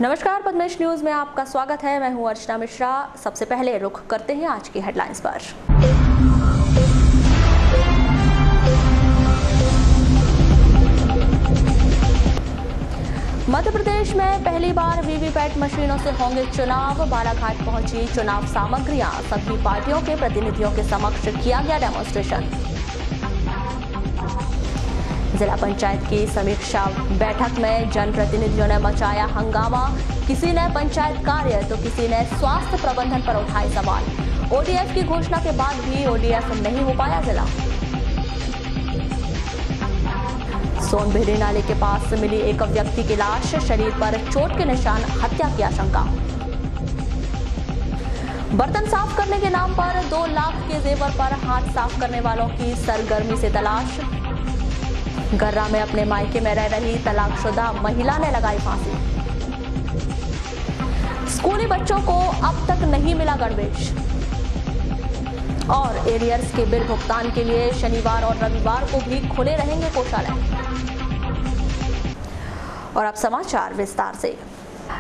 नमस्कार, पद्मेश न्यूज में आपका स्वागत है। मैं हूं अर्चना मिश्रा। सबसे पहले रुख करते हैं आज की हेडलाइंस पर। मध्य प्रदेश में पहली बार वीवीपैट मशीनों से होंगे चुनाव। बालाघाट पहुंची चुनाव सामग्रियां। सभी पार्टियों के प्रतिनिधियों के समक्ष किया गया डेमोन्स्ट्रेशन। जिला पंचायत की समीक्षा बैठक में जनप्रतिनिधियों ने मचाया हंगामा। किसी ने पंचायत कार्य तो किसी ने स्वास्थ्य प्रबंधन पर उठाए सवाल। ओडीएफ की घोषणा के बाद भी ओडीएफ नहीं हो पाया जिला। सोनभेड़ी नाले के पास मिली एक व्यक्ति की लाश, शरीर पर चोट के निशान, हत्या की आशंका। बर्तन साफ करने के नाम पर 2 लाख के जेवर पर हाथ साफ करने वालों की सरगर्मी से तलाश। गर्रा में अपने मायके में रह रही तलाकशुदा महिला ने लगाई फांसी। स्कूली बच्चों को अब तक नहीं मिला गणवेश। और एरियर्स के बिल भुगतान के लिए शनिवार और रविवार को भी खुले रहेंगे कोषालय। और अब समाचार विस्तार से।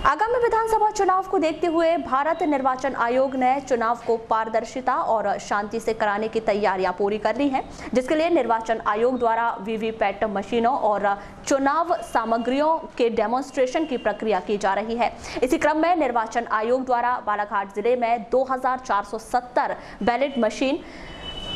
आगामी विधानसभा चुनाव को देखते हुए भारत निर्वाचन आयोग ने चुनाव को पारदर्शिता और शांति से कराने की तैयारियां पूरी कर ली हैं, जिसके लिए निर्वाचन आयोग द्वारा वीवीपैट मशीनों और चुनाव सामग्रियों के डेमोन्स्ट्रेशन की प्रक्रिया की जा रही है। इसी क्रम में निर्वाचन आयोग द्वारा बालाघाट जिले में 2470 बैलेट मशीन,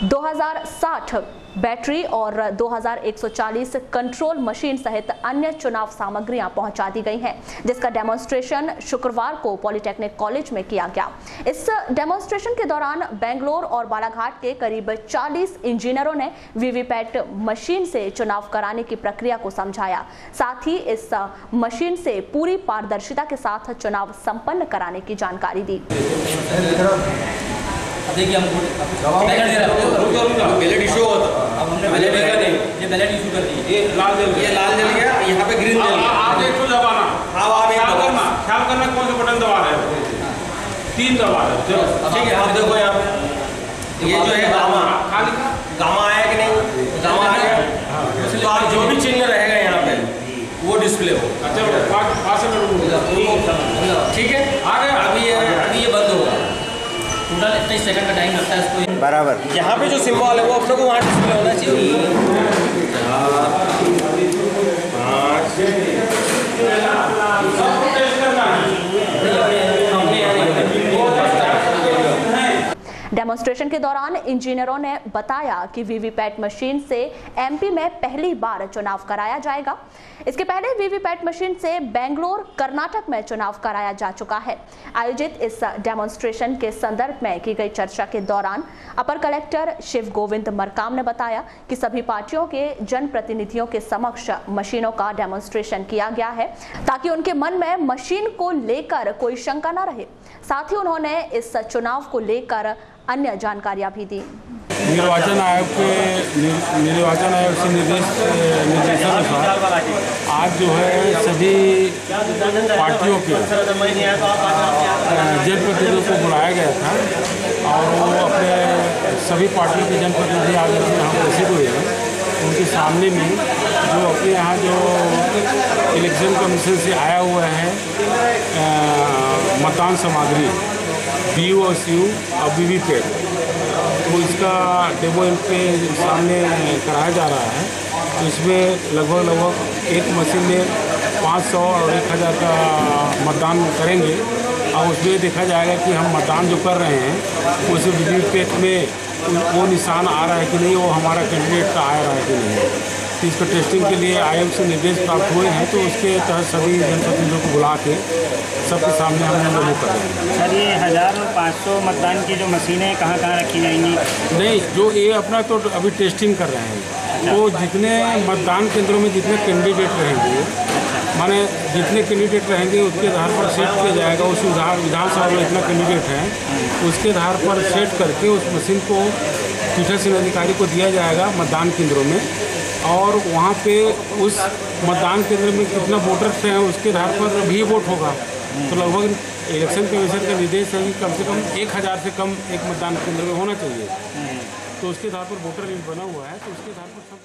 2060 बैटरी और 2140 कंट्रोल मशीन सहित अन्य चुनाव सामग्रियां पहुंचा दी गई हैं, जिसका डेमोन्स्ट्रेशन शुक्रवार को पॉलिटेक्निक कॉलेज में किया गया। इस डेमोन्स्ट्रेशन के दौरान बेंगलोर और बालाघाट के करीब 40 इंजीनियरों ने वीवीपैट मशीन से चुनाव कराने की प्रक्रिया को समझाया। साथ ही इस मशीन से पूरी पारदर्शिता के साथ चुनाव संपन्न कराने की जानकारी दी। देखिए हम बैलेट इशू होता, अब हमने बैलेट का नहीं, ये बैलेट इशू कर दी। ये लाल जल गया, यहाँ पे ग्रीन जल गया। आप एक तो दबाना, आप ख्याल करना कौन सा बटन दबा रहे हो। 3 दबा रहे हो, चलो ठीक है। आप देखो यहाँ ये जो है गामा आया कि नहीं, गामा आ गया तो आप जो भी चिन्ह रहेगा यहाँ पे वो डिस्प्ले हो। चलो ठीक है, आ गया। अभी ये बंद होगा। टोटल 23 सेकंड का टाइम लगता है इसको बराबर। यहाँ पे जो सिंबल है वो अपने को वहाँ डिस्प्ले होना चाहिए। डेमोन्स्ट्रेशन के दौरान इंजीनियरों ने बताया कि वीवीपैट मशीन से एमपी में पहली बार चुनाव कराया जाएगा। इसके पहले वीवीपैट मशीन से बेंगलोर, कर्नाटक में चुनाव कराया जा चुका है। आयोजित इस डेमोन्स्ट्रेशन के संदर्भ में की गई चर्चा के दौरान अपर कलेक्टर शिव गोविंद मरकाम ने बताया कि सभी पार्टियों के जनप्रतिनिधियों के समक्ष मशीनों का डेमोन्स्ट्रेशन किया गया है, ताकि उनके मन में मशीन को लेकर कोई शंका न रहे। साथ ही उन्होंने इस चुनाव को लेकर अन्य जानकारियां भी दी। निर्वाचन आयोग से निर्देशानुसार आज जो है सभी पार्टियों के जनप्रतिनिधियों को बुलाया गया था और वो अपने सभी पार्टियों के जनप्रतिनिधि आज यहाँ उपस्थित हुए हैं। उनके सामने में जो अपने यहाँ जो इलेक्शन कमीशन से आया हुआ है मतदान सामग्री BOSU और वीवीपैट, तो इसका डेमो इनके सामने कराया जा रहा है। तो इसमें लगभग एक मशीन में 500 और 1000 का मतदान करेंगे और उसमें देखा जाएगा कि हम मतदान जो कर रहे हैं उस वीवीपैट में वो निशान आ रहा है कि नहीं, वो हमारा कैंडिडेट का आ रहा है कि नहीं। तो इसको टेस्टिंग के लिए आयोग से निर्देश प्राप्त हुए हैं, तो उसके तहत सभी जनप्रतिनिधियों को बुला के सबके सामने हम डेमो कर रहे हैं। सर, ये 1500 मतदान की जो मशीनें कहाँ रखी जाएंगी? नहीं, जो ये अपना तो अभी टेस्टिंग कर रहे हैं। तो जितने मतदान केंद्रों में जितने कैंडिडेट रहेंगे, माने जितने कैंडिडेट रहेंगे उसके आधार पर सेट किया जाएगा। उस विधानसभा में इतना कैंडिडेट है, उसके आधार पर सेट करके उस मशीन को पीठासीन अधिकारी को दिया जाएगा मतदान केंद्रों में, और वहाँ पे उस मतदान केंद्र में कितना वोटर्स हैं उसके आधार पर भी वोट होगा। तो लगभग इलेक्शन कमीशन का निर्देश है कि कम से कम 1000 से कम एक मतदान केंद्र में होना चाहिए। तो उसके आधार पर वोटर लिस्ट बना हुआ है, तो उसके आधार पर सब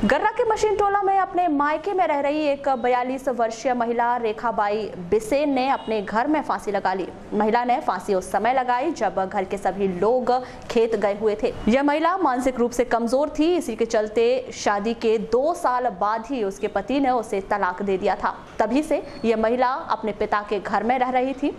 गर्रा के मशीन टोला में अपने मायके में रह रही एक 42 वर्षीय महिला रेखाबाई बिसेन ने अपने घर में फांसी लगा ली। महिला ने फांसी उस समय लगाई जब घर के सभी लोग खेत गए हुए थे। यह महिला मानसिक रूप से कमजोर थी। इसी के चलते शादी के 2 साल बाद ही उसके पति ने उसे तलाक दे दिया था। तभी से यह महिला अपने पिता के घर में रह रही थी।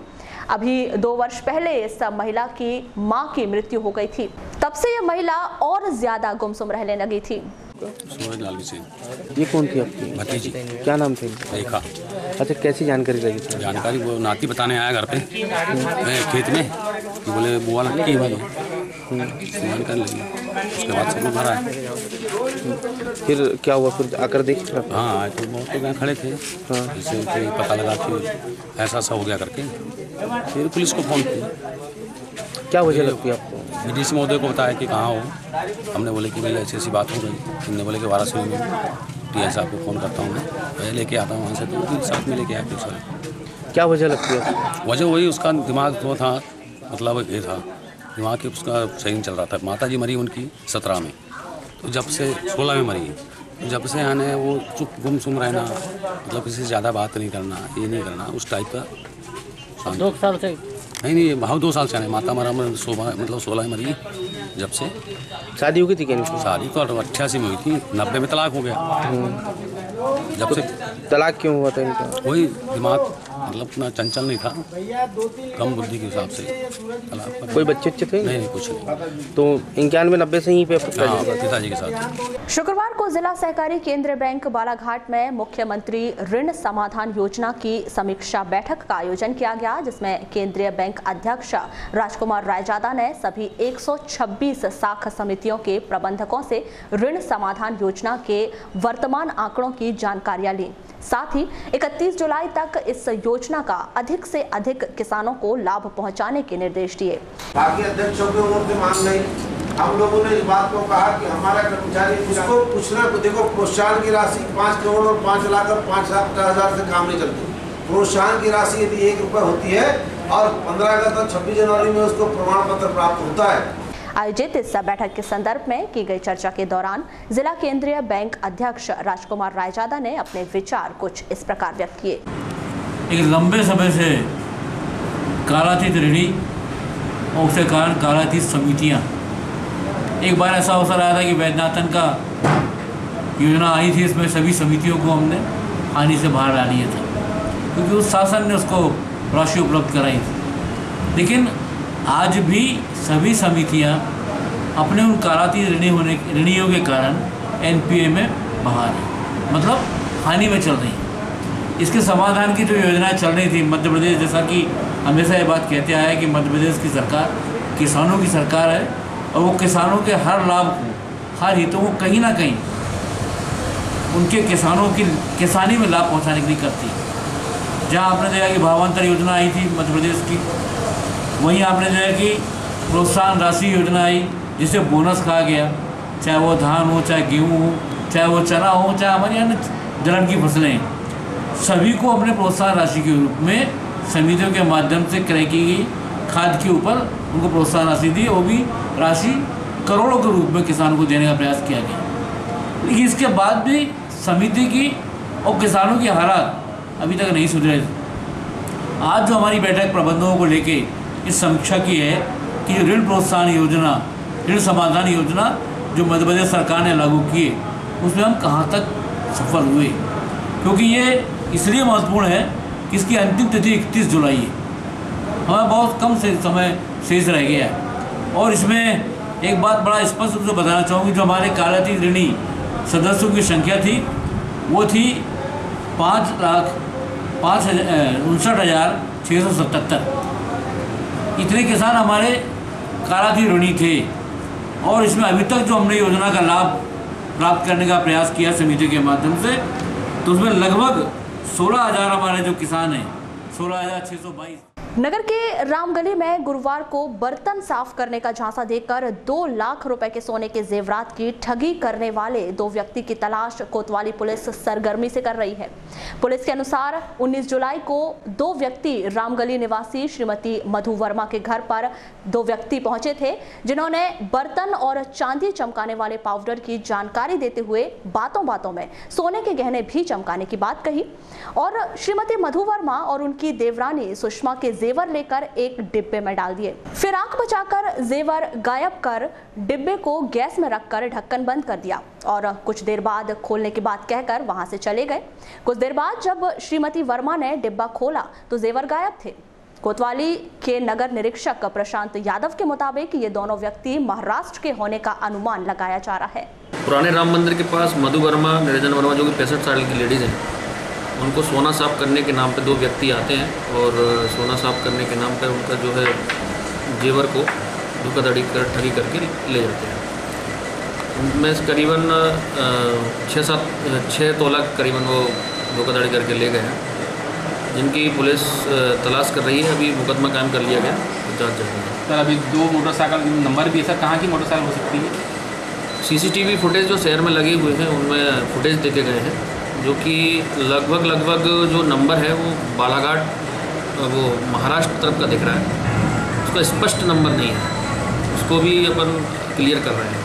अभी 2 वर्ष पहले इस महिला की मां की मृत्यु हो गई थी। तब से यह महिला और ज्यादा गुमसुम रहने लगी थी। ये कौन थी आपकी भतीजी? क्या नाम थे? रेखा। अच्छा, कैसी जानकारी लगी थी? जानकारी वो नाती बताने आया घर पे खेत में कि बोले बुआ लगी हुई है, जानकारी लगी। उसके बाद सब लोग घर आए। फिर क्या हुआ? फिर आकर देख? हाँ आए तो बहुत लोग खड़े थे। हाँ, जिससे पता लगा कि ऐसा सा हो गया करके फिर पुलिस को फ़ोन किया। क्या वजह लगती है आपको? डीसी महोदय को बताया कि कहाँ हो। हमने बोले कि भाई ऐसी ऐसी बात हो गई। हमने बोले कि वाराणसी में टी साहब को फ़ोन करता हूँ, मैं लेके आता हूँ वहाँ से। तो साथ में लेके आया पुलिस वाले। क्या वजह लगती है? वजह वही उसका दिमाग वो था, मतलब ये था दिमाग कि उसका सही नहीं चल रहा था। माता जी मरी उनकी 17 में, तो जब से 16 में मरी है, तो जब से आने वो चुप गुमसुम रहना, मतलब किसी से ज़्यादा बात नहीं करना, ये नहीं करना, उस टाइप का। 2 साल से? नहीं भाव 2 साल से आने। माता मरा मतलब 16 में मरी जब से। शादी हो गई थी क्या? शादी तो 88 में हुई थी, 90 में तलाक हो गया। जब तो से तलाक क्यों हुआ था इनका? वही दिमाग मतलब इतना चंचल नहीं था, कम बुद्धि के हिसाब से तलाक। कोई बच्चे थे? नहीं कुछ नहीं। तो 91-90 से यहीं पे पिताजी के साथ। शुक्रवार को जिला सहकारी केंद्रीय बैंक बालाघाट में मुख्यमंत्री ऋण समाधान योजना की समीक्षा बैठक का आयोजन किया गया, जिसमें केंद्रीय बैंक अध्यक्ष राजकुमार रायजादा ने सभी 126 शाखा समितियों के प्रबंधकों से ऋण समाधान योजना के वर्तमान आंकड़ों की जानकारियां ली। साथ ही 31 जुलाई तक इस योजना का अधिक से अधिक किसानों को लाभ पहुंचाने के निर्देश दिए। बाकी अध्यक्षों की ओर से मांग नहीं, हम लोगों ने इस बात को कहा कि हमारा कर्मचारी उसको पूछना, देखो प्रोत्साहन की राशि 5 करोड़ और 5 लाख और 5,50,000 से काम नहीं चलती। प्रोत्साहन की राशि यदि 1 रुपये होती है और 15 अगस्त और 26 जनवरी में उसको प्रमाण पत्र प्राप्त होता है। आयोजित इस बैठक के संदर्भ में की गई चर्चा के दौरान जिला केंद्रीय बैंक अध्यक्ष राजकुमार रायजादा ने अपने विचार कुछ इस प्रकार व्यक्त किए। एक लंबे समय से कालातीत ऋणी और उसके कारण कालातीत समितियां, एक बार ऐसा अवसर आया था कि वैद्यनाथन का योजना आई थी, इसमें सभी समितियों को हमने हानि से बाहर ला लिया था क्योंकि उस शासन ने उसको राशि उपलब्ध कराई थी। लेकिन आज भी सभी समितियां अपने उन कालातीत ऋणियों के कारण एनपीए में बाहर हैं, मतलब हानि में चल रही हैं। इसके समाधान की जो योजनाएं चल रही थी मध्य प्रदेश, जैसा कि हमेशा ये बात कहते आया है कि मध्य प्रदेश की सरकार किसानों की सरकार है और वो किसानों के हर लाभ को, हर हितों को कहीं ना कहीं उनके किसानों की किसानी में लाभ पहुँचाने के लिए करती है। जहाँ आपने देखा कि भावांतर योजना आई थी मध्य प्रदेश की, वहीं आपने देखा कि प्रोत्साहन राशि योजना आई जिसे बोनस कहा गया, चाहे वो धान हो, चाहे गेहूँ हो, चाहे वो चना हो, चाहे हमारी अन्य दलहन की फसलें, सभी को अपने प्रोत्साहन राशि के रूप में समितियों के माध्यम से क्रय की गई खाद के ऊपर उनको प्रोत्साहन राशि दी। वो भी राशि करोड़ों के रूप में किसानों को देने का प्रयास किया गया। लेकिन इसके बाद भी समिति की और किसानों की हालात अभी तक नहीं सुधरे। आज जो हमारी बैठक प्रबंधकों को लेके इस समीक्षा की है कि ऋण प्रोत्साहन योजना, ऋण समाधान योजना जो मध्य प्रदेश सरकार ने लागू की है, उसमें हम कहाँ तक सफल हुए, क्योंकि ये इसलिए महत्वपूर्ण है कि इसकी अंतिम तिथि 31 जुलाई है। हमें बहुत कम से समय शेष रह गया है। और इसमें एक बात बड़ा स्पष्ट रूप से बताना चाहूँगी, जो हमारे कालातीत ऋणी सदस्यों की संख्या थी वो थी 5,59,677। इतने किसान हमारे कालातीत ऋणी थे। और इसमें अभी तक जो हमने योजना का लाभ प्राप्त करने का प्रयास किया समिति के माध्यम से, तो उसमें लगभग 16,000 हमारे जो किसान हैं, 16,622। नगर के रामगली में गुरुवार को बर्तन साफ करने का झांसा देकर 2 लाख रुपए के सोने के जेवरात की ठगी करने वाले 2 व्यक्ति की तलाश कोतवाली पुलिस सरगर्मी से कर रही है। पुलिस के अनुसार 19 जुलाई को 2 व्यक्ति रामगली निवासी श्रीमती मधु वर्मा के घर पर 2 व्यक्ति पहुंचे थे, जिन्होंने बर्तन और चांदी चमकाने वाले पाउडर की जानकारी देते हुए बातों बातों में सोने के गहने भी चमकाने की बात कही और श्रीमती मधु वर्मा और उनकी देवरानी सुषमा के जेवर लेकर एक डिब्बे में डाल दिए। फिर आंख बचाकर जेवर गायब कर डिब्बे को गैस में रखकर ढक्कन बंद कर दिया और कुछ देर बाद खोलने की बात कहकर वहां से चले गए। कुछ देर बाद जब श्रीमती वर्मा ने डिब्बा खोला तो जेवर गायब थे। कोतवाली के नगर निरीक्षक प्रशांत यादव के मुताबिक ये दोनों व्यक्ति महाराष्ट्र के होने का अनुमान लगाया जा रहा है। पुराने राम मंदिर के पास मधु वर्मा, निरंजन वर्मा जो कि 65 साल की लेडीज़ हैं, उनको सोना साफ करने के नाम पे 2 व्यक्ति आते हैं और सोना साफ करने के नाम पे उनका जो है जेवर को धोखाधड़ी कर ठगी करके ले जाते हैं। उनमें करीबन 6 तोला करीबन वो धोखाधड़ी करके ले गए हैं, जिनकी पुलिस तलाश कर रही है। अभी मुकदमा कायम कर लिया गया, जांच जारी है। सर अभी 2 मोटरसाइकिल नंबर भी है सर, कहाँ की मोटरसाइकिल हो सकती है? CCTV फुटेज जो शहर में लगे हुए हैं उनमें फुटेज देखे गए हैं, जो कि लगभग जो नंबर है वो बालाघाट वो महाराष्ट्र तरफ का दिख रहा है। उसका स्पष्ट नंबर नहीं है, उसको भी अपन क्लियर कर रहे हैं।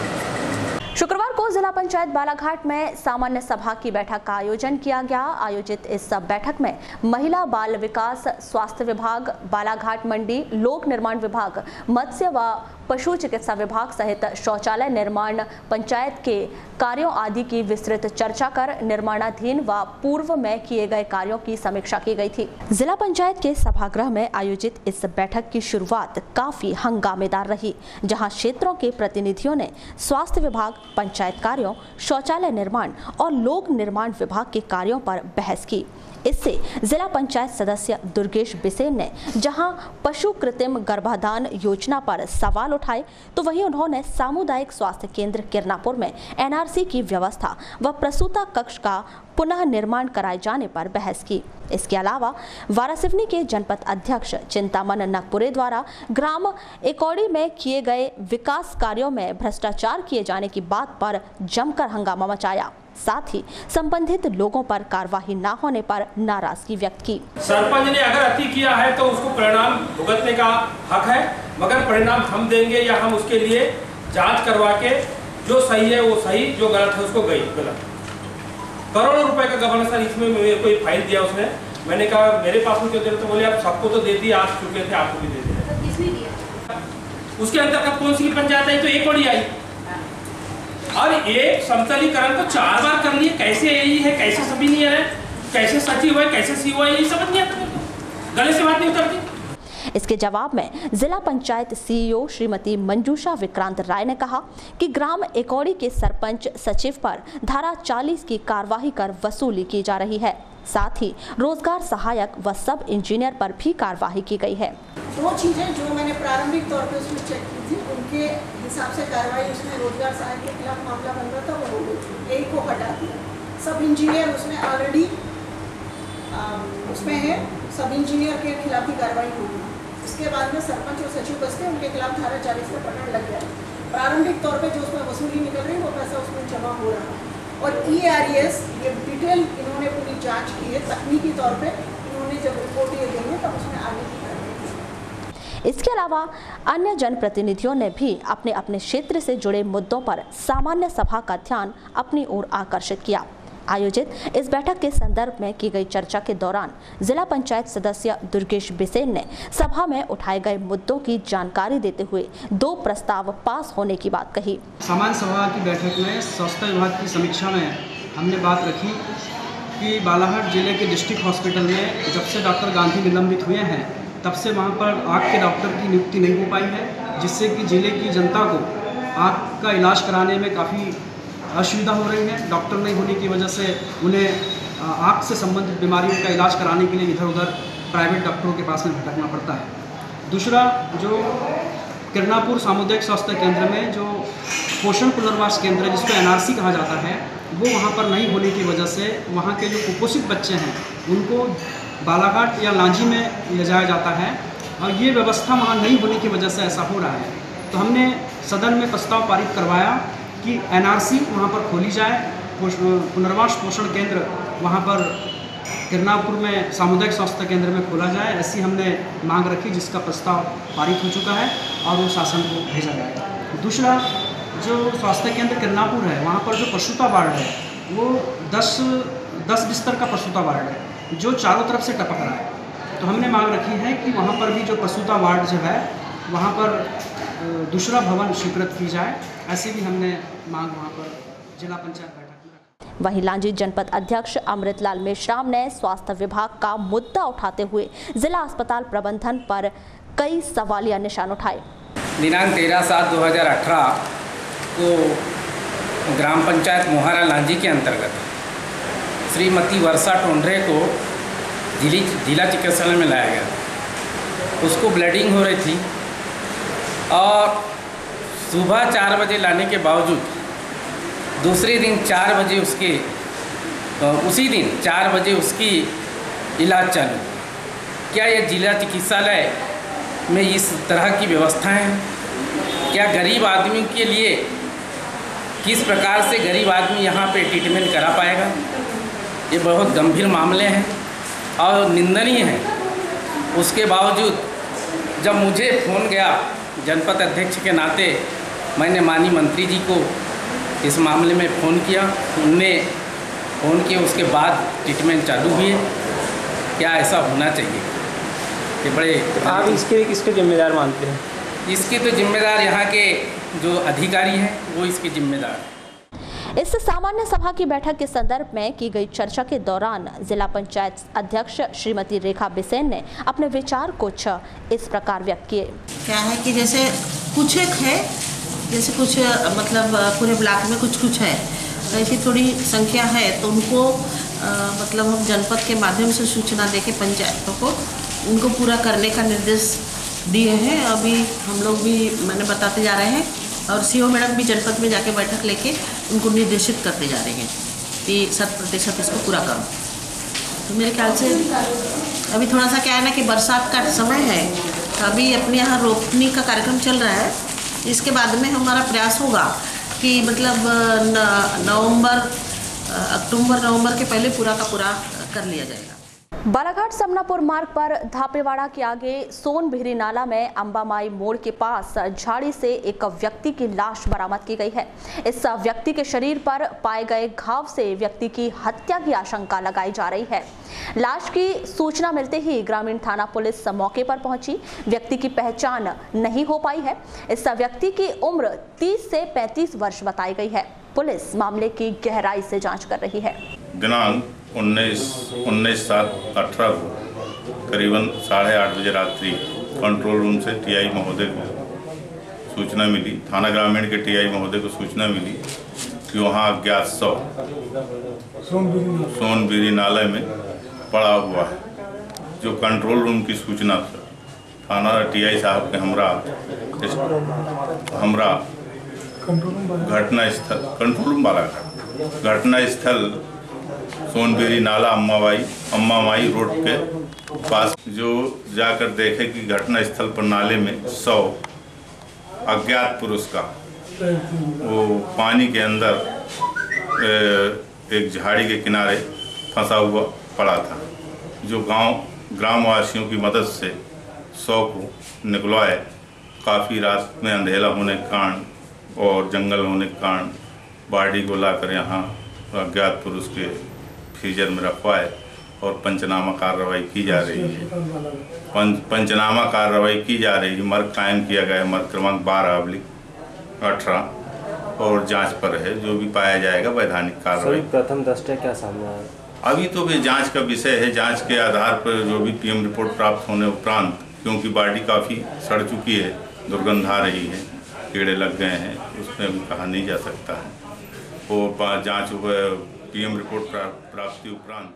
शुक्रवार को जिला पंचायत बालाघाट में सामान्य सभा की बैठक का आयोजन किया गया। आयोजित इस बैठक में महिला बाल विकास, स्वास्थ्य विभाग, बालाघाट मंडी, लोक निर्माण विभाग, मत्स्य व पशु चिकित्सा विभाग सहित शौचालय निर्माण, पंचायत के कार्यों आदि की विस्तृत चर्चा कर निर्माणाधीन व पूर्व में किए गए कार्यों की समीक्षा की गई थी। जिला पंचायत के सभागृह में आयोजित इस बैठक की शुरुआत काफी हंगामेदार रही, जहां क्षेत्रों के प्रतिनिधियों ने स्वास्थ्य विभाग, पंचायत कार्यों, शौचालय निर्माण और लोक निर्माण विभाग के कार्यों पर बहस की। इससे जिला पंचायत सदस्य दुर्गेश बिसेन ने जहां पशु कृत्रिम गर्भाधान योजना पर सवाल उठाए, तो वहीं उन्होंने सामुदायिक स्वास्थ्य केंद्र किरनापुर में NRC की व्यवस्था व प्रसूता कक्ष का पुनः निर्माण कराए जाने पर बहस की। इसके अलावा वारासिवनी के जनपद अध्यक्ष चिंतामन नगपुरे द्वारा ग्राम एकौड़ी में किए गए विकास कार्यों में भ्रष्टाचार किए जाने की बात पर जमकर हंगामा मचाया। साथ ही संबंधित लोगों पर कार्रवाई न होने पर नाराजगी व्यक्त की। सरपंच ने अगर अति किया है तो उसको परिणाम भुगतने का हक है, मगर परिणाम हम देंगे या हम उसके लिए जांच करवा के जो सही है वो सही, जो गलत है उसको गलत। करोड़ों रुपए का गवर्नर सर इसमें मेरे को फाइल दिया उसने। मैंने कहा मेरे पास में क्यों दे रहे, तो बोले आप सबको तो दे दिया, आप चुके थे, आपको भी दे दिया। किसने दिया? उसके अंतर्गत कौन सी पंचायत आई? तो एक बड़ी आई और एक समतलीकरण को 4 बार कर लिए। कैसे यही है, कैसे सभी नहीं है, कैसे सचिव है, कैसे सीओ है, ये समझ नहीं आता मेरे को, गले से बात नहीं उतरती। इसके जवाब में जिला पंचायत CEO श्रीमती मंजूषा विक्रांत राय ने कहा कि ग्राम एकौड़ी के सरपंच सचिव पर धारा 40 की कार्यवाही कर वसूली की जा रही है। साथ ही रोजगार सहायक व सब इंजीनियर पर भी कार्यवाही की गई है। 2 चीजें जो मैंने प्रारंभिक तौर पर उसमें चेक की थी, उनके हिसाब से कार्रवाई उसमें रोजगार सहायक के खिलाफ मामला बन रहा था, वो हो गई। एक को हटा दिया। सब इंजीनियर उसमें ऑलरेडी उसमें है, सब इंजीनियर के खिलाफ भी कार्रवाई होगी। इसके बाद में सरपंच और सचिव बचते, उनके खिलाफ धारा 40 का पकड़ लग गया। प्रारंभिक तौर पे जो उसमें वसूली निकल रही है वो पैसा उसमें जमा हो रहा है। और ERES ये डिटेल इन्होंने पूरी जांच की है, तकनीकी तौर पे इन्होंने जब रिपोर्ट ये दी है तब उसमें आगे की कार्रवाई। इसके अलावा अन्य जनप्रतिनिधियों ने भी अपने अपने क्षेत्र से जुड़े मुद्दों पर सामान्य सभा का ध्यान अपनी ओर आकर्षित किया। आयोजित इस बैठक के संदर्भ में की गई चर्चा के दौरान जिला पंचायत सदस्य दुर्गेश बिसेन ने सभा में उठाए गए मुद्दों की जानकारी देते हुए 2 प्रस्ताव पास होने की बात कही। सामान्य सभा की बैठक में स्वास्थ्य विभाग की समीक्षा में हमने बात रखी कि बालाघाट जिले के डिस्ट्रिक्ट हॉस्पिटल में जब से डॉक्टर गांधी निलंबित हुए हैं तब से वहाँ पर आँख के डॉक्टर की नियुक्ति नहीं हो पाई है, जिससे कि जिले की जनता को आँख का इलाज कराने में काफ़ी असुविधा हो रही है। डॉक्टर नहीं होने की वजह से उन्हें आँख से संबंधित बीमारियों का इलाज कराने के लिए इधर उधर प्राइवेट डॉक्टरों के पास में भटकना पड़ता है। दूसरा, जो किरनापुर सामुदायिक स्वास्थ्य केंद्र में जो पोषण पुनर्वास केंद्र है जिसको NRC कहा जाता है, वो वहाँ पर नहीं होने की वजह से वहाँ के जो कुपोषित बच्चे हैं उनको बालाघाट या लांजी में ले जाया जाता है और ये व्यवस्था वहाँ नहीं होने की वजह से ऐसा हो रहा है। तो हमने सदन में प्रस्ताव पारित करवाया कि NRC वहाँ पर खोली जाए, पुनर्वास पोषण केंद्र वहाँ पर किरनापुर में सामुदायिक स्वास्थ्य केंद्र में खोला जाए, ऐसी हमने मांग रखी, जिसका प्रस्ताव पारित हो चुका है और वो शासन को भेजा जाएगा। दूसरा, जो स्वास्थ्य केंद्र किरनापुर है, वहाँ पर जो प्रसूता वार्ड है वो 10 बिस्तर का प्रसूता वार्ड है जो चारों तरफ से टपक रहा है। तो हमने मांग रखी है कि वहाँ पर भी जो प्रसूता वार्ड जो है वहाँ पर दूसरा भवन स्वीकृत की जाए, ऐसी भी हमने मांग वहाँ पर जिला पंचायत बैठक में रखी। वहीं लांजी जनपद अध्यक्ष अमृतलाल मेश्राम ने स्वास्थ्य विभाग का मुद्दा उठाते हुए जिला अस्पताल प्रबंधन पर कई सवालिया निशान उठाए। दिनांक 13/7/2018 को ग्राम पंचायत मोहारा लांजी के अंतर्गत श्रीमती वर्षा टोंडरे को जिला चिकित्सालय में लाया गया। उसको ब्लीडिंग हो रही थी और सुबह 4 बजे लाने के बावजूद दूसरे दिन 4 बजे उसी दिन 4 बजे उसकी इलाज चालू। क्या यह जिला चिकित्सालय में इस तरह की व्यवस्था है? क्या गरीब आदमी के लिए किस प्रकार से गरीब आदमी यहाँ पे ट्रीटमेंट करा पाएगा? ये बहुत गंभीर मामले हैं और निंदनीय है। उसके बावजूद जब मुझे फ़ोन गया जनपद अध्यक्ष के नाते, मैंने माननीय मंत्री जी को इस मामले में फ़ोन किया। उनने फ़ोन किया, उसके बाद ट्रीटमेंट चालू हुई है। क्या ऐसा होना चाहिए? कि बड़े आप इसके किसके जिम्मेदार मानते हैं? इसके तो जिम्मेदार यहाँ के जो अधिकारी हैं वो इसके जिम्मेदार हैं। इस सामान्य सभा की बैठक के संदर्भ में की गई चर्चा के दौरान जिला पंचायत अध्यक्ष श्रीमती रेखा बिसेन ने अपने विचार कुछ इस प्रकार व्यक्त किए। क्या है कि जैसे कुछ एक है, जैसे कुछ मतलब पूरे ब्लॉक में कुछ है, ऐसी थोड़ी संख्या है, तो उनको मतलब हम जनपद के माध्यम से सूचना देके पंचायतों को उनको पूरा करने का निर्देश दिए हैं। अभी हम लोग भी मैंने बताते जा रहे हैं और CO मैडम भी जनपद में जाके बैठक लेके उनको निर्देशित करते जा रहे हैं कि 100% इसको पूरा करो। तो मेरे ख्याल से अभी थोड़ा सा क्या है ना कि बरसात का समय है, तो अभी अपने यहाँ रोपनी का कार्यक्रम चल रहा है। इसके बाद में हमारा प्रयास होगा कि मतलब अक्टूबर नवंबर के पहले पूरा का पूरा कर लिया जाएगा। बालाघाट समनापुर मार्ग पर धापेवाड़ा के आगे सोनभिरी नाला में अंबामाई मोड़ के पास झाड़ी से एक व्यक्ति की लाश बरामद की गई है। इस व्यक्ति के शरीर पर पाए गए घाव से व्यक्ति की हत्या की आशंका लगाई जा रही है। लाश की सूचना मिलते ही ग्रामीण थाना पुलिस मौके पर पहुंची। व्यक्ति की पहचान नहीं हो पाई है। इस व्यक्ति की उम्र 30 से 35 वर्ष बताई गई है। पुलिस मामले की गहराई से जांच कर रही है। दिनांक 19/7/18 को करीबन 8:30 बजे रात्रि कंट्रोल रूम से TI महोदय को सूचना मिली, थाना ग्रामीण के TI महोदय को सूचना मिली कि वहाँ अज्ञात शव सोनबिरी नाले में पड़ा हुआ है। जो कंट्रोल रूम की सूचना था, थाना TI साहब के हमरा घटना स्थल कंट्रोल रूम बालाघाट घटना स्थल सोनबिरी नाला अम्मामाई रोड के पास जो जाकर देखे कि घटना स्थल पर नाले में शव अज्ञात पुरुष का वो पानी के अंदर एक झाड़ी के किनारे फंसा हुआ पड़ा था। जो ग्रामवासियों की मदद से शव को निकलवाए। काफ़ी रात में अंधेरा होने के कारण और जंगल होने के कारण बॉडी को लाकर यहाँ अज्ञात पुरुष के फ्रीजर में रखवाए और पंचनामा कार्रवाई की जा रही है। पंचनामा कार्रवाई की जा रही है। मर्ग कायम किया गया है, मर्ग क्रमांक 12/18 और जांच पर है। जो भी पाया जाएगा वैधानिक कार्रवाई। प्रथम दृष्टया क्या सामने आया? अभी तो भी जांच का विषय है। जांच के आधार पर जो भी PM रिपोर्ट प्राप्त होने उपरांत, क्योंकि बॉडी काफ़ी सड़ चुकी है, दुर्गंध आ रही है, कीड़े लग गए हैं, उसमें भी कहा नहीं जा सकता है। और जांच PM रिपोर्ट प्राप्ति उपरांत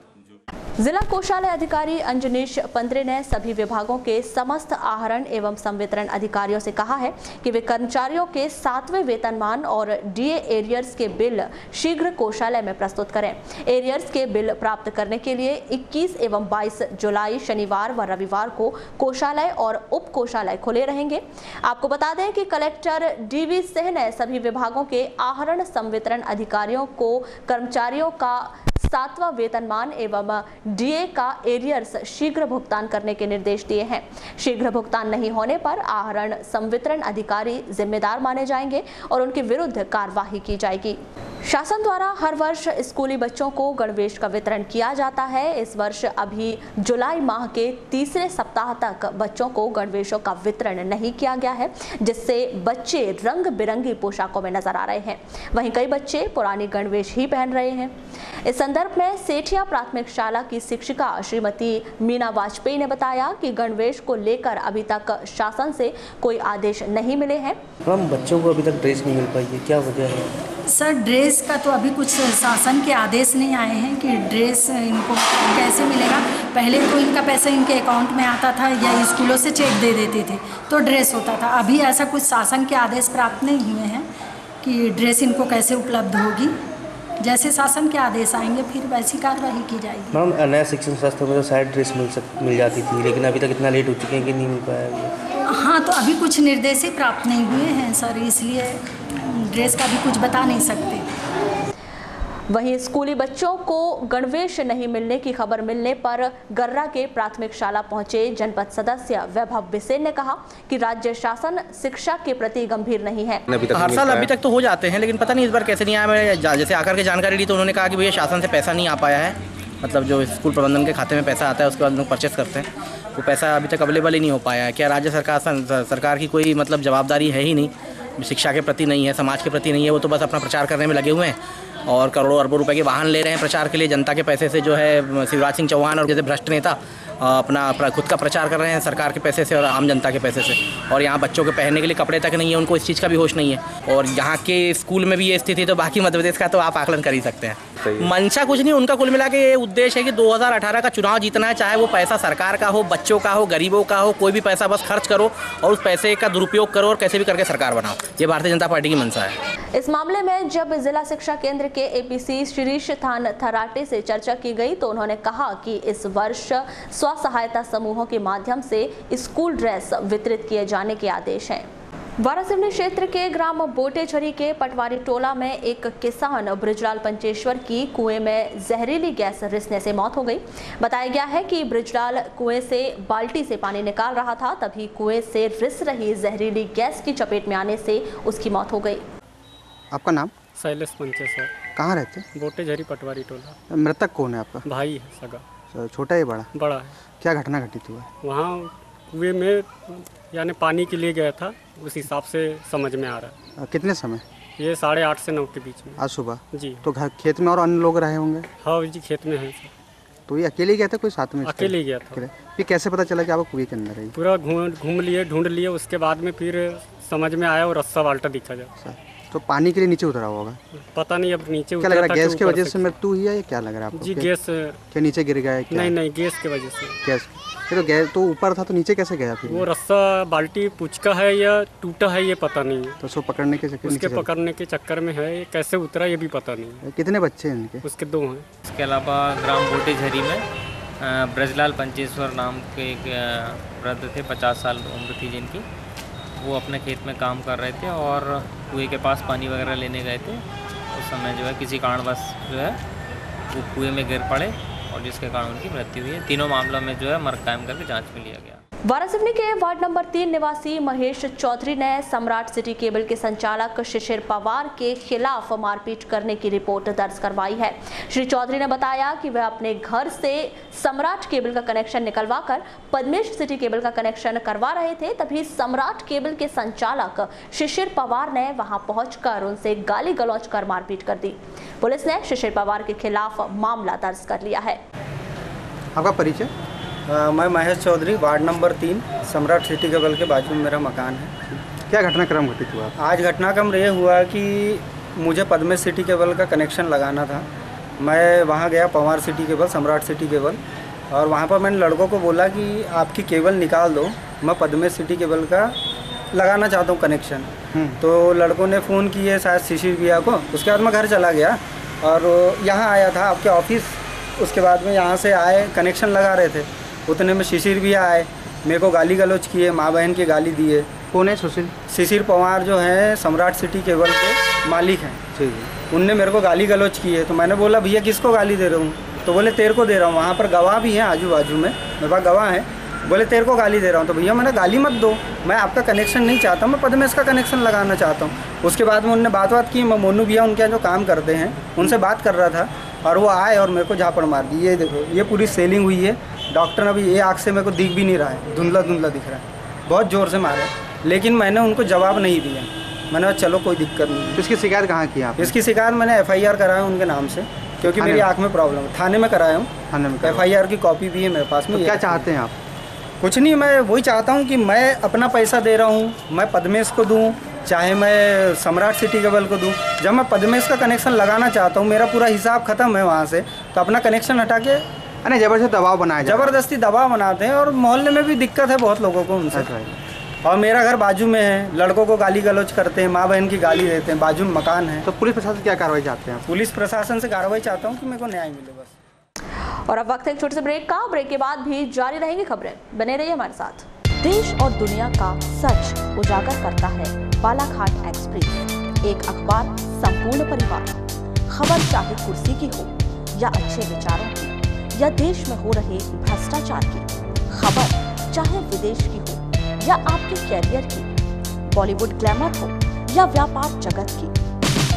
जिला कोषालय अधिकारी अंजनीश पंत्रे ने सभी विभागों के समस्त आहरण एवं संवितरण अधिकारियों से कहा है कि वे कर्मचारियों के 7वें वेतनमान और डीए एरियर्स के बिल शीघ्र कोषालय में प्रस्तुत करें। एरियर्स के बिल प्राप्त करने के लिए 21 एवं 22 जुलाई शनिवार व रविवार को कोषालय और उप कोषालय खुले रहेंगे। आपको बता दें कि कलेक्टर डीवी सिंह ने सभी विभागों के आहरण संवितरण अधिकारियों को कर्मचारियों का 7वां वेतनमान एवं डीए का एरियर्स शीघ्र भुगतान करने के निर्देश दिए हैं। शीघ्र भुगतान नहीं होने पर आहरण संवितरण अधिकारी जिम्मेदार माने जाएंगे और उनके विरुद्ध कार्यवाही की जाएगी। शासन द्वारा हर वर्ष स्कूली बच्चों को गणवेश का वितरण किया जाता है। इस वर्ष अभी जुलाई माह के तीसरे सप्ताह तक बच्चों को गणवेशों का वितरण नहीं किया गया है, जिससे बच्चे रंग बिरंगी पोशाकों में नजर आ रहे हैं। वहीं कई बच्चे पुरानी गणवेश ही पहन रहे हैं। इस संदर्भ में सेठिया प्राथमिक शाला की शिक्षिका श्रीमती मीना वाजपेयी ने बताया कि गणवेश को लेकर अभी तक शासन से कोई आदेश नहीं मिले हैं। हम बच्चों को अभी तक ड्रेस नहीं मिल पाई है, क्या वजह है? सर, ड्रेस का तो अभी कुछ शासन के आदेश नहीं आए हैं कि ड्रेस इनको कैसे मिलेगा। पहले तो इनका पैसा इनके अकाउंट में आता था या स्कूलों से चेक दे देते थे तो ड्रेस होता था। अभी ऐसा कुछ शासन के आदेश प्राप्त नहीं हुए हैं कि ड्रेस इनको कैसे उपलब्ध होगी। जैसे शासन के आदेश आएंगे फिर वैसी कार्रवाई की जाएगी। मैम, नया शिक्षण शास्त्र में तो शायद ड्रेस मिल जाती थी, लेकिन अभी तक इतना लेट हो चुके हैं कि नहीं मिल पाया। हाँ, तो अभी कुछ निर्देश ही प्राप्त नहीं हुए हैं सर, इसलिए ड्रेस का भी कुछ बता नहीं सकते। वहीं स्कूली बच्चों को गणवेश नहीं मिलने की खबर मिलने पर गर्रा के प्राथमिक शाला पहुंचे जनपद सदस्य वैभव बिसेन ने कहा कि राज्य शासन शिक्षा के प्रति गंभीर नहीं है। हर साल अभी तक तो हो जाते हैं, लेकिन पता नहीं इस बार कैसे नहीं आया। मैं जैसे आकर के जानकारी ली तो उन्होंने कहा कि भैया शासन से पैसा नहीं आ पाया है, मतलब जो स्कूल प्रबंधन के खाते में पैसा आता है उसके बाद लोग परचेस करते हैं, वो पैसा अभी तक अवेलेबल ही नहीं हो पाया है। क्या राज्य सरकार की कोई मतलब जवाबदारी है ही नहीं, शिक्षा के प्रति नहीं है, समाज के प्रति नहीं है। वो तो बस अपना प्रचार करने में लगे हुए हैं और करोड़ों अरबों रुपए के वाहन ले रहे हैं प्रचार के लिए जनता के पैसे से। जो है शिवराज सिंह चौहान और जैसे भ्रष्ट नेता अपना खुद का प्रचार कर रहे हैं सरकार के पैसे से और आम जनता के पैसे से। और यहाँ बच्चों के पहनने के लिए कपड़े तक नहीं है, उनको इस चीज़ का भी होश नहीं है। और यहाँ के स्कूल में भी ये स्थिति, तो बाकी मध्य प्रदेश का तो आप आकलन कर ही सकते हैं। मंशा कुछ नहीं, उनका कुल मिला के ये उद्देश्य है कि 2018 का चुनाव जीतना है, चाहे वो पैसा सरकार का हो, बच्चों का हो, गरीबों का हो, कोई भी पैसा बस खर्च करो और उस पैसे का दुरुपयोग करो और कैसे भी करके सरकार बनाओ। ये भारतीय जनता पार्टी की मंशा है। इस मामले में जब जिला शिक्षा केंद्र के एपीसी शिरीष थान थराटे से चर्चा की गई तो उन्होंने कहा कि इस वर्ष स्व सहायता समूहों के माध्यम से स्कूल ड्रेस वितरित किए जाने के आदेश हैं। वारासिवनी क्षेत्र के ग्राम बोटेझरी के पटवारी टोला में एक किसान ब्रिजलाल पंचेश्वर की कुएं में जहरीली गैस रिसने से मौत हो गई। बताया गया है कि ब्रिजलाल कुएं से बाल्टी से पानी निकाल रहा था, तभी कुएं से रिस रही जहरीली गैस की चपेट में आने से उसकी मौत हो गई। आपका नाम? शैलेश पंचेश्वर। कहाँ रहते? बोटेझरी पटवारी टोला। मृतक कौन है आपका? भाई है, सगा। छोटा है बड़ा? बड़ा है। क्या घटना घटित हुआ? वहाँ कुएं में यानी पानी के लिए गया था, उस हिसाब से समझ में आ रहा है। कितने समय? ये 8:30 से 9 के बीच में। आज सुबह? जी। तो घर खेत में और अन्य लोग रहे होंगे? हाँ जी, खेत में है। तो ये अकेले गया था, कोई साथ में? अकेले ही गया था। फिर कैसे पता चला कि आप कुएं के अंदर है? पूरा घूम लिए, ढूंढ लिए, उसके बाद में फिर समझ में आया और रस्सा बाल्टा दिखा जाए। तो पानी के लिए नीचे उतरा होगा? पता नहीं, अब नीचे क्या लग रहा है? गैस की वजह से मृत्यु हुई है या क्या लग रहा है आपको? जी, गैस। क्या नीचे गिर गया है क्या? नहीं, गैस की वजह से। गैस? तो गैस तो ऊपर था तो नीचे कैसे गया फिर? वो रस्सा बाल्टी पुचका है या टूटा है ये पता नहीं है। तो उसको पकड़ने के चक्कर में है, कैसे उतरा ये भी पता नहीं है। कितने बच्चे हैं इनके? उसके 2 हैं। इसके अलावा ग्राम बोटेझरी में ब्रजलाल पंचेश्वर नाम के एक वृद्ध थे, 50 साल उम्र थी जिनकी। वो अपने खेत में काम कर रहे थे और कुएं के पास पानी वगैरह लेने गए थे। उस समय जो है किसी कारणवश जो है वो कुएं में गिर पड़े और जिसके कारण उनकी मृत्यु हुई है। तीनों मामलों में जो है मर्ग कायम करके जांच में लिया गया। वारासिवनी के वार्ड नंबर 3 निवासी महेश चौधरी ने सम्राट सिटी केबल के संचालक शिशिर पवार के खिलाफ मारपीट करने की रिपोर्ट दर्ज करवाई है। श्री चौधरी ने बताया कि वह अपने घर से सम्राट केबल का कनेक्शन निकलवाकर पद्मेश सिटी केबल का कनेक्शन करवा रहे थे, तभी सम्राट केबल के संचालक शिशिर पवार ने वहां पहुंचकर उनसे गाली गलौज कर मारपीट कर दी। पुलिस ने शिशिर पवार के खिलाफ मामला दर्ज कर लिया है। आपका परिचय? मैं महेश चौधरी, वार्ड नंबर 3, सम्राट सिटी केबल के बाजू में मेरा मकान है। क्या घटनाक्रम घटित हुआ? आज घटनाक्रम ये हुआ कि मुझे पद्मेश सिटी केबल का कनेक्शन लगाना था, मैं वहाँ गया पवार सिटी केबल, सम्राट सिटी केबल, और वहाँ पर मैंने लड़कों को बोला कि आपकी केबल निकाल दो, मैं पद्मेश सिटी केबल का लगाना चाहता हूँ कनेक्शन। तो लड़कों ने फ़ोन किए शायद शिशिर भैया को। उसके बाद मैं घर चला गया और यहाँ आया था आपके ऑफिस। उसके बाद में यहाँ से आए, कनेक्शन लगा रहे थे, उतने में शिशिर भैया आए, मेरे को गाली गलौज किए, माँ बहन की गाली दिए। कौन है शिशिर? शिशिर पवार जो है सम्राट सिटी केबल के मालिक हैं। ठीक है। उनने मेरे को गाली गलौज की है। तो मैंने बोला भैया किसको गाली दे रहा हूँ? तो बोले तेरे को दे रहा हूँ। वहाँ पर गवाह भी हैं आजू बाजू में, मेरे पास गवाह है। बोले तेरे को गाली दे रहा हूँ। तो भैया मैंने गाली मत दो, मैं आपका कनेक्शन नहीं चाहता, मैं पद्मेश का कनेक्शन लगाना चाहता हूँ। उसके बाद में उनने बात की, मैं मोनू भैया उनके यहाँ जो काम करते हैं उनसे बात कर रहा था और वो आए और मेरे को झापड़ मार दी। ये देखो ये पूरी सेलिंग हुई है। डॉक्टर अभी ये आँख से मेरे को दिख भी नहीं रहा है, धुंधला धुंधला दिख रहा है, बहुत ज़ोर से मारे। लेकिन मैंने उनको जवाब नहीं दिया। मैंने कहा चलो कोई दिक्कत नहीं। तो इसकी शिकायत कहाँ की आप? इसकी शिकायत मैंने FIR कराया उनके नाम से, क्योंकि मेरी आँख में प्रॉब्लम है। थाने में कराया हूँ, थाने में FIR की कॉपी भी है मेरे पास में। तो क्या चाहते हैं आप? कुछ नहीं, मैं वही चाहता हूँ कि मैं अपना पैसा दे रहा हूँ, मैं पद्मेश को दूँ चाहे मैं सम्राट सिटी केबल को दूँ। जब मैं पद्मेश का कनेक्शन लगाना चाहता हूँ, मेरा पूरा हिसाब ख़त्म है वहाँ से, तो अपना कनेक्शन हटा के अरे ज़बरदस्ती दबाव बनाया, ज़बरदस्ती दबाव बनाते हैं। और मोहल्ले में भी दिक्कत है बहुत लोगों को उनसे। और मेरा घर बाजू में है, लड़कों को गाली गलौज करते हैं, माँ बहन की गाली देते हैं, बाजू में मकान है। तो पुलिस प्रशासन क्या कार्रवाई चाहते हैं? पुलिस प्रशासन से कार्रवाई चाहता हूँ कि मेरे को न्याय मिले बस। और अब वक्त है एक छोटे से ब्रेक का। ब्रेक के बाद भी जारी रहेंगी खबरें, बने रहिए हमारे साथ। देश और दुनिया का सच उजागर करता है बालाघाट एक्सप्रेस, एक अखबार संपूर्ण परिवार। खबर चाहे कुर्सी की हो या अच्छे विचारों की, या देश में हो रहे भ्रष्टाचार की, खबर चाहे विदेश की हो या आपके कैरियर की, बॉलीवुड ग्लैमर हो या व्यापार जगत की,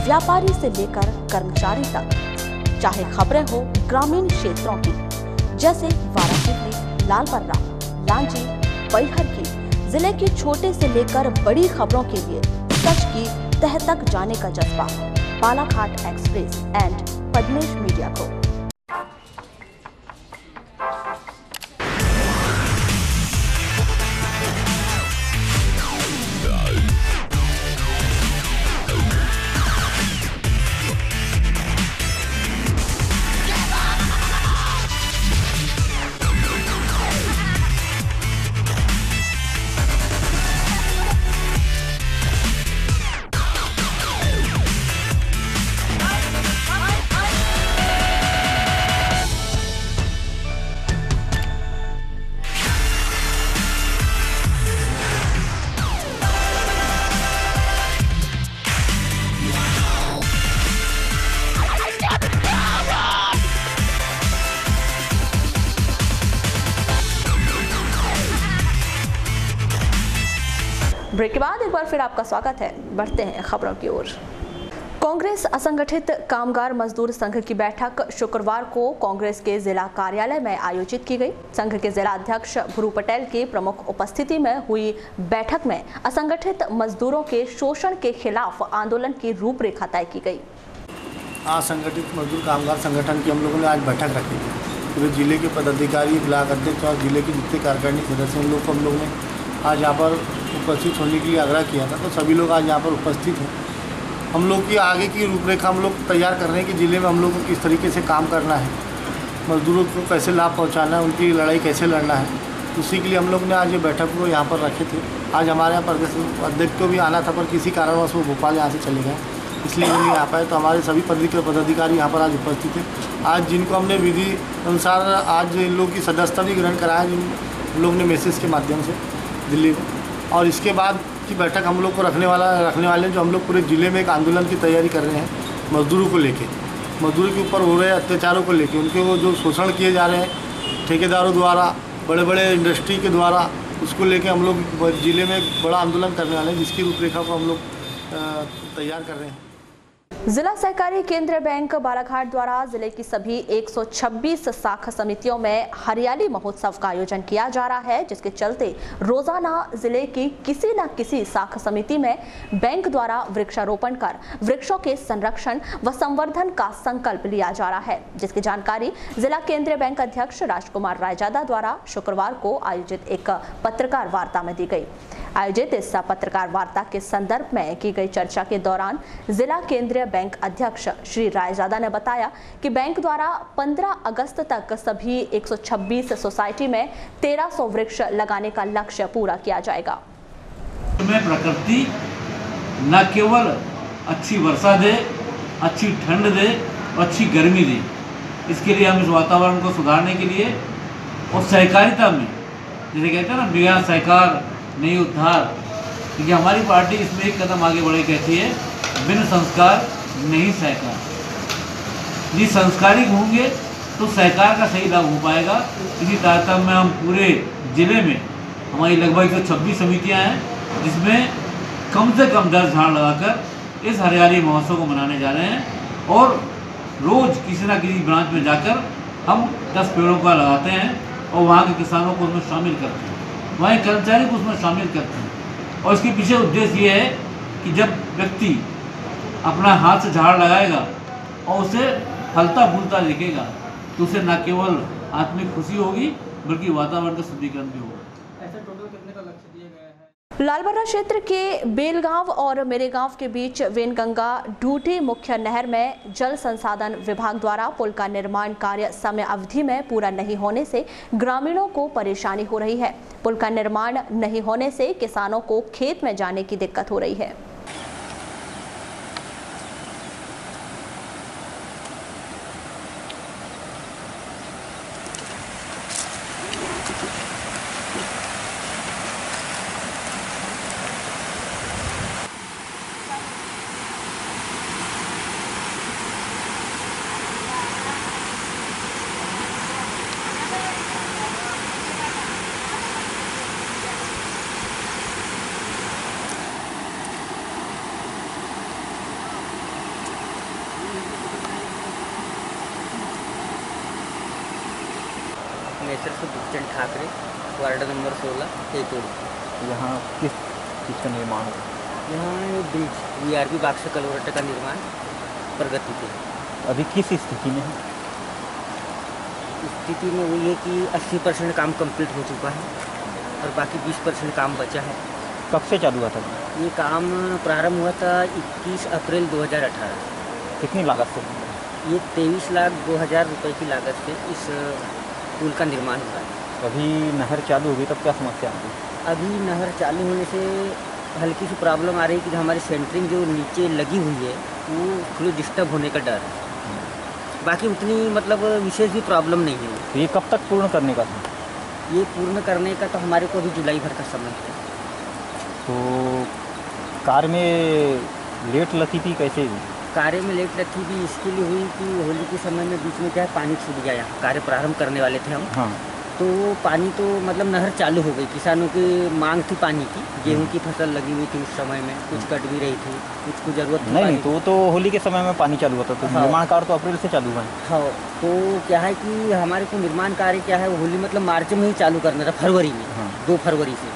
व्यापारी से लेकर कर्मचारी तक, चाहे खबरें हो ग्रामीण क्षेत्रों की जैसे वाराणसी, लालबर्रा, लांजी, बैहर की, जिले की छोटे से लेकर बड़ी खबरों के लिए सच की तह तक जाने का जज्बा, Balaghat express and Padmesh media को। ब्रेक के बाद एक बार फिर आपका स्वागत है। बढ़ते हैं खबरों की ओर। कांग्रेस असंगठित कामगार मजदूर संघ की बैठक शुक्रवार को कांग्रेस के जिला कार्यालय में आयोजित की गई। संघ के जिला अध्यक्ष भुरू पटेल की प्रमुख उपस्थिति में हुई बैठक में असंगठित मजदूरों के शोषण के खिलाफ आंदोलन की रूपरेखा तय की गई। असंगठित मजदूर कामगार संगठन की हम लोगों ने आज बैठक रखी थी। पूरे जिले के पदाधिकारी, ब्लॉक अध्यक्ष और जिले के जितने कार्यकारिणी सदस्य उन लोग को हम लोग ने आज यहाँ पर उपस्थित होने के लिए आग्रह किया था। तो सभी लोग आज यहाँ पर उपस्थित हैं। हम लोग की आगे की रूपरेखा हम लोग तैयार कर रहे हैं कि ज़िले में हम लोग को किस तरीके से काम करना है, मजदूरों को कैसे लाभ पहुँचाना है, उनकी लड़ाई कैसे लड़ना है। उसी के लिए हम लोग ने आज ये बैठक को यहाँ पर रखे थे। आज हमारे यहाँ प्रदेश अध्यक्ष को भी आना था, पर किसी कारणवश वो भोपाल यहाँ से चले गए, इसलिए वो नहीं आ पाए। तो हमारे सभी पदाधिकारी यहाँ पर आज उपस्थित थे। आज जिनको हमने विधि अनुसार आज इन लोग की सदस्यता भी ग्रहण कराया, जिन लोग ने मैसेज के माध्यम से दिल्ली में। और इसके बाद की बैठक हम लोग को रखने वाले जो हम लोग पूरे ज़िले में एक आंदोलन की तैयारी कर रहे हैं मजदूरों को लेके, मजदूरों के ऊपर हो रहे अत्याचारों को लेके, उनके वो जो शोषण किए जा रहे हैं ठेकेदारों द्वारा, बड़े बड़े इंडस्ट्री के द्वारा, उसको लेके हम लोग ज़िले में एक बड़ा आंदोलन करने वाले हैं, जिसकी रूपरेखा को हम लोग तैयार कर रहे हैं। जिला सहकारी केंद्रीय बैंक बालाघाट द्वारा जिले की सभी 126 शाखा समितियों में हरियाली महोत्सव का आयोजन किया जा रहा है, जिसके चलते रोजाना जिले की किसी न किसी शाखा समिति में बैंक द्वारा वृक्षारोपण कर वृक्षों के संरक्षण व संवर्धन का संकल्प लिया जा रहा है, जिसकी जानकारी जिला केंद्रीय बैंक अध्यक्ष राजकुमार रायजादा द्वारा शुक्रवार को आयोजित एक पत्रकार वार्ता में दी गई। आयोजित इस पत्रकार वार्ता के संदर्भ में की गई चर्चा के दौरान जिला केंद्रीय बैंक अध्यक्ष श्री रायजादा ने बताया कि बैंक द्वारा 15 अगस्त तक सभी 126 सोसाइटी में 1300 वृक्ष लगाने का लक्ष्य पूरा किया जाएगा। प्रकृति न केवल अच्छी वर्षा दे, अच्छी ठंड दे और अच्छी गर्मी दे, इसके लिए हम इस वातावरण को सुधारने के लिए और सहकारिता में, जैसे कहते हैं ना, बिना सहकार नहीं उद्धार, क्योंकि हमारी पार्टी इसमें एक कदम आगे बढ़े कहती है बिन संस्कार नहीं सहकार। ये संस्कारिक होंगे तो सहकार का सही लाभ हो पाएगा। इसी तारतम्य में हम पूरे जिले में हमारी लगभग 126 समितियां हैं, जिसमें कम से कम 10 झाड़ लगाकर इस हरियाली महोत्सव को मनाने जा रहे हैं। और रोज़ किसी न किसी ब्रांच में जाकर हम 10 पेड़ों का लगाते हैं और वहाँ के किसानों को उसमें शामिल करते हैं, वहाँ कर्मचारी को उसमें शामिल करते हैं। और इसके पीछे उद्देश्य ये है कि जब व्यक्ति अपना हाथ से झाड़ लगाएगा और उसे फलता फूलता दिखेगा तो उसे न केवल आत्मिक खुशी होगी बल्कि वातावरण का शुद्धिकरण भी होगा। लालबर्रा क्षेत्र के बेलगांव और मेरेगांव के बीच वेनगंगा ढूठी मुख्य नहर में जल संसाधन विभाग द्वारा पुल का निर्माण कार्य समय अवधि में पूरा नहीं होने से ग्रामीणों को परेशानी हो रही है। पुल का निर्माण नहीं होने से किसानों को खेत में जाने की दिक्कत हो रही है। दुष्चंद ठाकरे, वार्ड नंबर 16, तेतुल। यहाँ किस चीज़ का निर्माण है? यहाँ ब्रिज VRP बाक्स कलवर्ट का निर्माण प्रगति पे। अभी किस स्थिति में है? स्थिति में वो ये कि 80% काम कंप्लीट हो चुका है और बाकी 20% काम बचा है। कब से चालू हुआ था? ये काम प्रारंभ हुआ था 21 अप्रैल 2018। कितनी लागत से? ये 23,02,000 रुपये की लागत से इस पुल का निर्माण हुआ है। अभी नहर चालू होगी तब क्या समस्या आती है? अभी नहर चालू होने से हल्की सी प्रॉब्लम आ रही है कि हमारी सेंटरिंग जो नीचे लगी हुई है वो थोड़ी डिस्टर्ब होने का डर है। बाकी उतनी मतलब विशेष भी प्रॉब्लम नहीं है। तो ये कब तक पूर्ण करने का था? ये पूर्ण करने का तो हमारे को अभी जुलाई भर का समय है। तो कार में लेट लगी थी, कैसे हुई? कार्य में लेट लगी भी इसके लिए हुई कि होली के समय में बीच में क्या है, पानी छूट गया। यहाँ कार्य प्रारंभ करने वाले थे हम। हाँ। तो पानी तो मतलब नहर चालू हो गई, किसानों की मांग थी पानी की, गेहूं की फसल लगी हुई थी उस समय में, कुछ कट भी रही थी, कुछ को जरूरत थी। नहीं तो होली के समय में पानी चालू हुआ था, तो निर्माण कार्य तो अप्रैल से चालू हुआ है। हाँ, तो क्या है कि हमारे को निर्माण कार्य क्या है, होली मतलब मार्च में ही चालू करना था, फरवरी में। 2 फरवरी से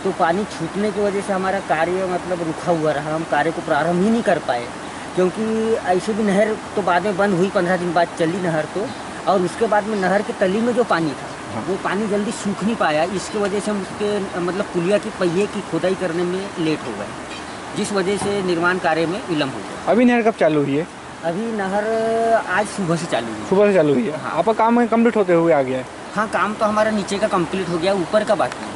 तो पानी छूटने की वजह से हमारा कार्य मतलब रुका हुआ रहा, हम कार्य को प्रारंभ ही नहीं कर पाए। क्योंकि ऐसे भी नहर तो बाद में बंद हुई, 15 दिन बाद चली नहर तो, और उसके बाद में नहर के तली में जो पानी था वो पानी जल्दी सूख नहीं पाया। इसकी वजह से हम उसके मतलब पुलिया की पहिए की खोदाई करने में लेट हो गए, जिस वजह से निर्माण कार्य में विलम्ब हो गया। अभी नहर कब चालू हुई है? अभी नहर आज सुबह से चालू हुई। सुबह से चालू हुई है। हाँ। आपका काम कंप्लीट होते हुए आ गया है? हाँ, काम तो हमारा नीचे का कंप्लीट हो गया, ऊपर का बाकी है।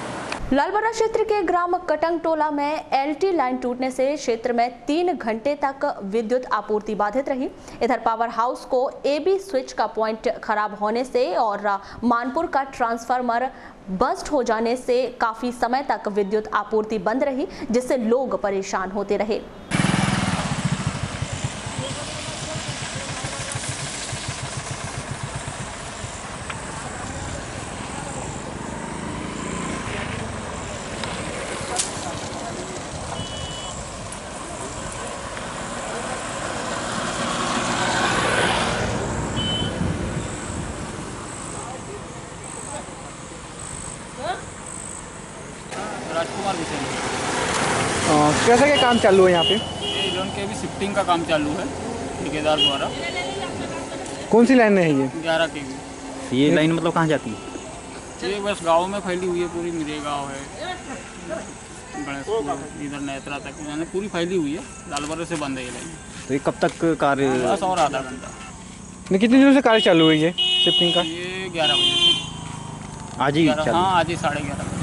लालबर्रा क्षेत्र के ग्राम कटंगटोला में LT लाइन टूटने से क्षेत्र में 3 घंटे तक विद्युत आपूर्ति बाधित रही। इधर पावर हाउस को AB स्विच का पॉइंट खराब होने से और मानपुर का ट्रांसफार्मर बस्ट हो जाने से काफी समय तक विद्युत आपूर्ति बंद रही, जिससे लोग परेशान होते रहे। राजकुमार विषय कैसा क्या काम चालू है यहाँ पे? ये लोन के भी शिफ्टिंग का काम चालू है ठेकेदार द्वारा। कौन सी लाइन है ये? 11 kV। ये लाइन मतलब कहाँ जाती है? ये बस गाँव में फैली हुई है, पूरी मेरे गाँव है। गणेश इधर नेत्रा तक यानी पूरी फैली हुई है। लालबर्रा से बंद है ये लाइन। तो ये कब तक कार्य? बस और आधा घंटा। कितने दिनों से कार्य चालू हुई है शिफ्टिंग का? ये 11 बजे से। आज ही चालू? हाँ, आज ही 11:30 बजे।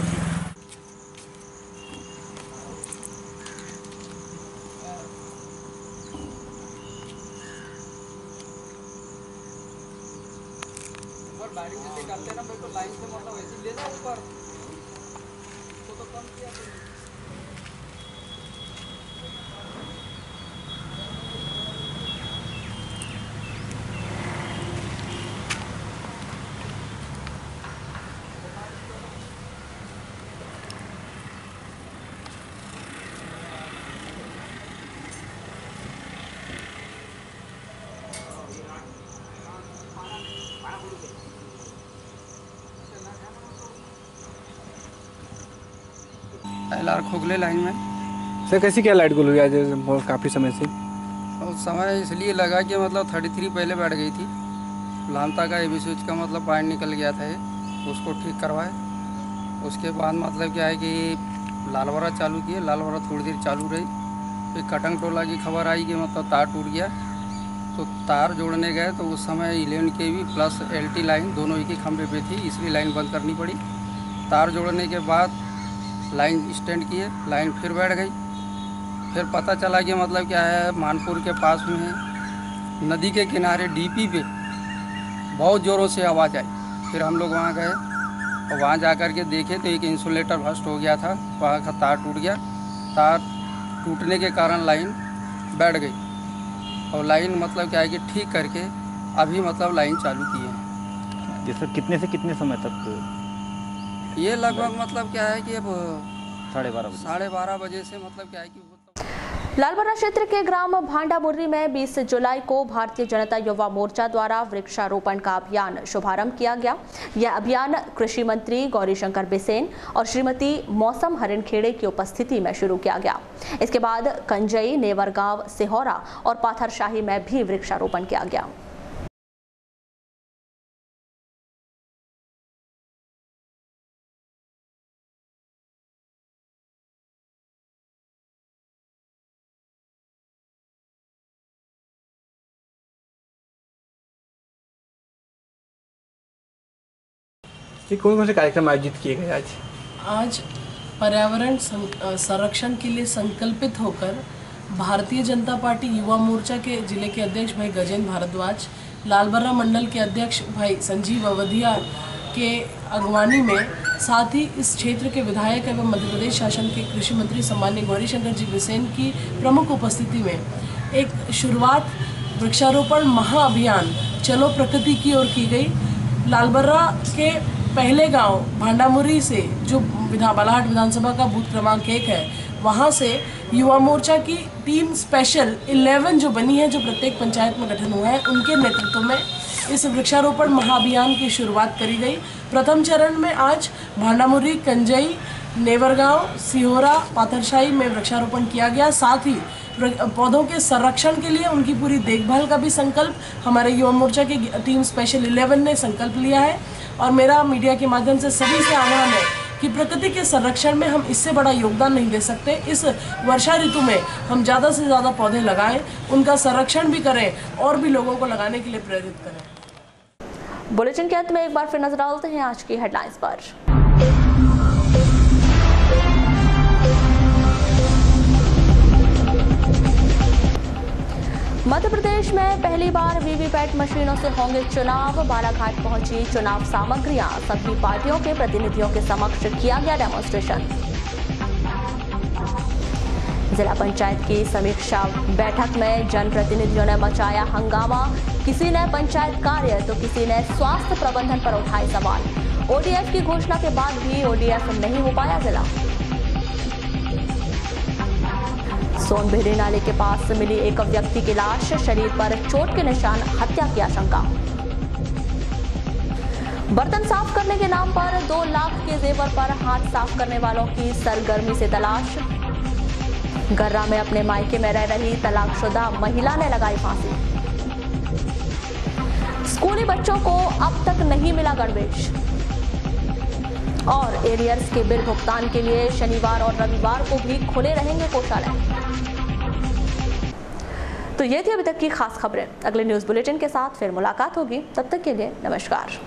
LR खोखले लाइन में। सर कैसी क्या लाइट गुल हुई आज काफ़ी समय से? और समय इसलिए लगा कि मतलब 33 पहले बैठ गई थी। लानता का एबी स्विच का मतलब पॉइंट निकल गया था, उसको ठीक करवाए। उसके बाद मतलब क्या है कि लालबर्रा चालू किए। लालबर्रा थोड़ी देर चालू रही, फिर कटंग टोला की खबर आई कि मतलब तार टूट गया। तो तार जोड़ने गए तो उस समय 11 kV प्लस LT लाइन दोनों एक ही खंभे पे थी, इसलिए लाइन बंद करनी पड़ी। तार जोड़ने के बाद लाइन स्टैंड किए, लाइन फिर बैठ गई। फिर पता चला कि मतलब क्या है, मानपुर के पास में है, नदी के किनारे DP पे बहुत ज़ोरों से आवाज़ आई। फिर हम लोग वहाँ गए और वहाँ जाकर के देखे तो एक इंसुलेटर बस्ट हो गया था, वहाँ का तार टूट गया। तार टूटने के कारण लाइन बैठ गई और लाइन मतलब क्या है कि ठीक करके अभी मतलब लाइन चालू की है। जैसे कितने से कितने समय तक? ये लगभग मतलब क्या है कि अब 12:30 बजे से मतलब क्या है कि लालबर्रा क्षेत्र के ग्राम भांडामुर्री में 20 जुलाई को भारतीय जनता युवा मोर्चा द्वारा वृक्षारोपण का अभियान शुभारंभ किया गया। यह अभियान कृषि मंत्री गौरीशंकर बिसेन और श्रीमती मौसम हरिणखेड़े की उपस्थिति में शुरू किया गया। इसके बाद कंजई, नेवरगांव, सिहोरा और पाथरशाही में भी वृक्षारोपण किया गया। कौन से कार्यक्रम आयोजित किए गए आज? आज पर्यावरण संरक्षण के लिए संकल्पित होकर भारतीय जनता पार्टी युवा मोर्चा के जिले के अध्यक्ष भाई गजेंद्र भारद्वाज, लालबर्रा मंडल के अध्यक्ष भाई संजीव अवधिया के अगवानी में, साथ ही इस क्षेत्र के विधायक एवं मध्य प्रदेश शासन के कृषि मंत्री सम्माननीय गौरीशंकर जी बिसेन की प्रमुख उपस्थिति में एक शुरुआत वृक्षारोपण महाअभियान चलो प्रकृति की ओर की गई। लालबर्रा के पहले गांव भांडामुर्री से जो बालाहाट विधानसभा का बूथ क्रमांक 1 है, वहां से युवा मोर्चा की टीम स्पेशल 11 जो बनी है, जो प्रत्येक पंचायत में गठन हुआ है, उनके नेतृत्व में इस वृक्षारोपण महाअभियान की शुरुआत करी गई। प्रथम चरण में आज भांडामुर्री, कंजई, नेवरगांव, सिहोरा, पाथरशाही में वृक्षारोपण किया गया। साथ ही पौधों के संरक्षण के लिए उनकी पूरी देखभाल का भी संकल्प हमारे युवा मोर्चा की टीम स्पेशल 11 ने संकल्प लिया है। और मेरा मीडिया के माध्यम से सभी से आह्वान है कि प्रकृति के संरक्षण में हम इससे बड़ा योगदान नहीं दे सकते। इस वर्षा ऋतु में हम ज़्यादा से ज़्यादा पौधे लगाएं, उनका संरक्षण भी करें और भी लोगों को लगाने के लिए प्रेरित करें। बुलेटिन के अंत में एक बार फिर नजर डालते हैं आज की हेडलाइंस पर। मध्य प्रदेश में पहली बार वीवीपैट मशीनों से होंगे चुनाव। बालाघाट पहुंची चुनाव सामग्रियां, सभी पार्टियों के प्रतिनिधियों के समक्ष किया गया डेमोन्स्ट्रेशन। जिला पंचायत की समीक्षा बैठक में जनप्रतिनिधियों ने मचाया हंगामा। किसी ने पंचायत कार्य तो किसी ने स्वास्थ्य प्रबंधन पर उठाए सवाल। ODF की घोषणा के बाद भी ODF नहीं हो पाया जिला। सोनभेड़ी नाले के पास मिली एक व्यक्ति की लाश, शरीर पर चोट के निशान, हत्या की आशंका। बर्तन साफ करने के नाम पर 2 लाख के जेवर पर हाथ साफ करने वालों की सरगर्मी से तलाश। गर्रा में अपने मायके में रह रही तलाकशुदा महिला ने लगाई फांसी। स्कूली बच्चों को अब तक नहीं मिला गणवेश। और एरियर्स के बिल भुगतान के लिए शनिवार और रविवार को भी खुले रहेंगे कोषालय। तो ये थी अभी तक की खास खबरें। अगले न्यूज बुलेटिन के साथ फिर मुलाकात होगी, तब तक के लिए नमस्कार।